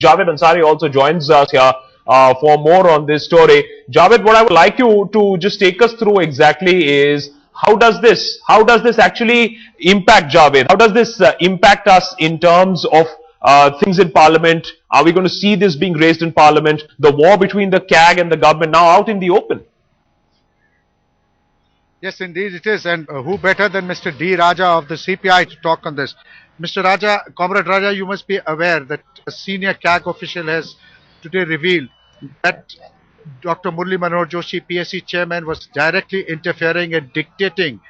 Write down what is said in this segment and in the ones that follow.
Javed Ansari also joins us here for more on this story. Javed, what I would like you to just take us through exactly is how does this actually impact Javed? How does this impact us in terms of things in Parliament? Are we going to see this being raised in Parliament? The war between the CAG and the government now out in the open. Yes, indeed it is. And who better than Mr. D. Raja of the CPI to talk on this? Mr. Raja, Comrade Raja, you must be aware that a senior CAG official has today revealed that Dr. Murli Manohar Joshi, PSC chairman, was directly interfering and dictating,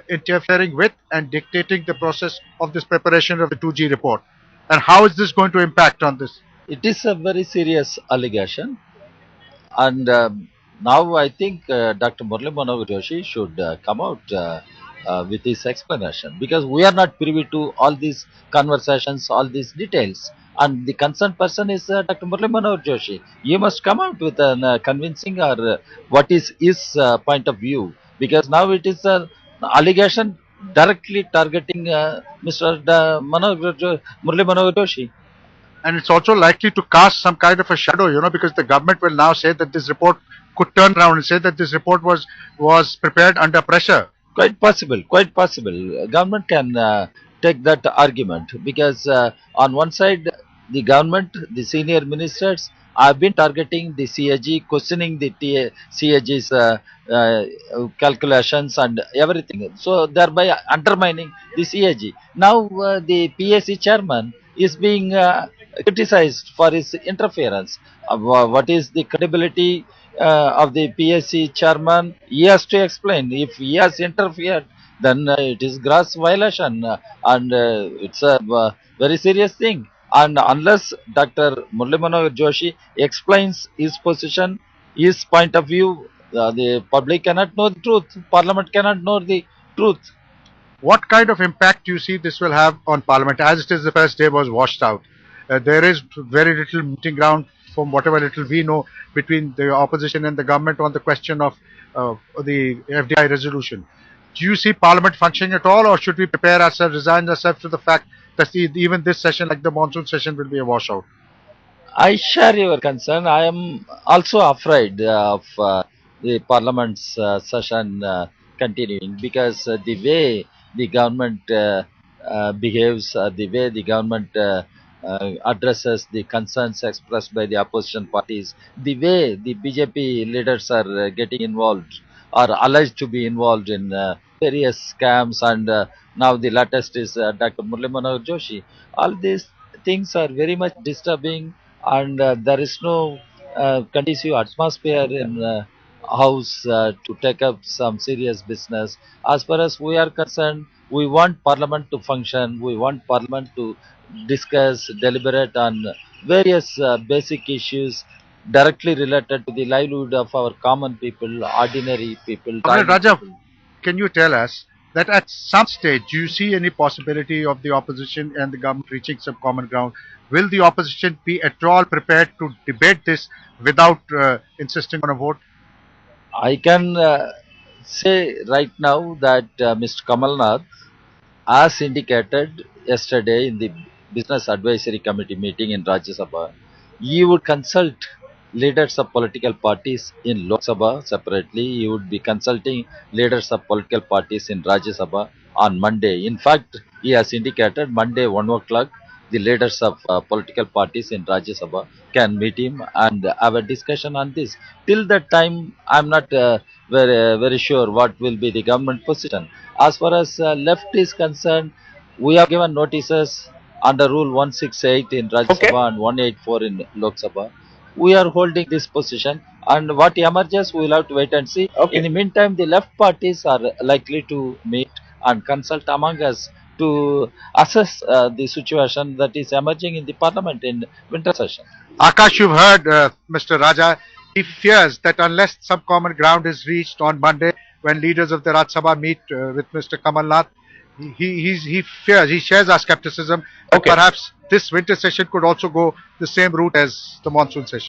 interfering with and dictating the process of this preparation of the 2G report. And how is this going to impact on this? It is a very serious allegation, and now I think Dr. Murli Manohar Joshi should come out with his explanation, because we are not privy to all these conversations, all these details. And the concerned person is Dr. Murli Manohar Joshi. He must come out with a convincing or what is his point of view, because now it is an allegation directly targeting Mr. Murli Manohar Joshi. And it's also likely to cast some kind of a shadow, because the government will now say that this report could turn around and say that this report was prepared under pressure. Quite possible, quite possible. Government can take that argument, because on one side, the government, the senior ministers have been targeting the CAG, questioning the CAG's calculations and everything. So thereby undermining the CAG. Now the PSC chairman is being criticized for his interference. What is the credibility of the PSC chairman? He has to explain. If he has interfered, then it is gross violation, and it's a very serious thing. And unless Dr. Murli Manohar Joshi explains his position, his point of view, the public cannot know the truth. Parliament cannot know the truth. What kind of impact do you see this will have on Parliament? As it is, the first day was washed out. There is very little meeting ground, from whatever little we know, between the opposition and the government on the question of the FDI resolution. Do you see Parliament functioning at all, or should we prepare ourselves, resign ourselves to the fact that even this session, like the monsoon session, will be a washout? I share your concern. I am also afraid of the Parliament's session continuing, because the way the government behaves, the way the government addresses the concerns expressed by the opposition parties, the way the BJP leaders are getting involved or alleged to be involved in various scams, and now the latest is Dr. Murli Manohar Joshi. All these things are very much disturbing, and there is no conducive atmosphere in House to take up some serious business. As far as we are concerned, we want Parliament to function. We want Parliament to discuss, deliberate on various basic issues directly related to the livelihood of our common people, ordinary people. Raja, people. Can you tell us that at some stage, do you see any possibility of the opposition and the government reaching some common ground? Will the opposition be at all prepared to debate this without insisting on a vote? I can say right now that Mr. Kamal Nath, as indicated yesterday in the Business Advisory Committee meeting in Rajya Sabha, he would consult leaders of political parties in Lok Sabha separately. He would be consulting leaders of political parties in Rajya Sabha on Monday. In fact, he has indicated Monday 1 o'clock, the leaders of political parties in Rajya Sabha can meet him and have a discussion on this. Till that time, I am not very sure what will be the government position. As far as left is concerned, we have given notices under Rule 168 in Rajya Sabha and 184 in Lok Sabha. We are holding this position, and what emerges, we will have to wait and see. In the meantime, the left parties are likely to meet and consult among us to assess the situation that is emerging in the Parliament in winter session. Akash, you've heard Mr. Raja. He fears that unless some common ground is reached on Monday, when leaders of the Rajya Sabha meet with Mr. Kamal Nath, he fears, he shares our skepticism that perhaps this winter session could also go the same route as the monsoon session.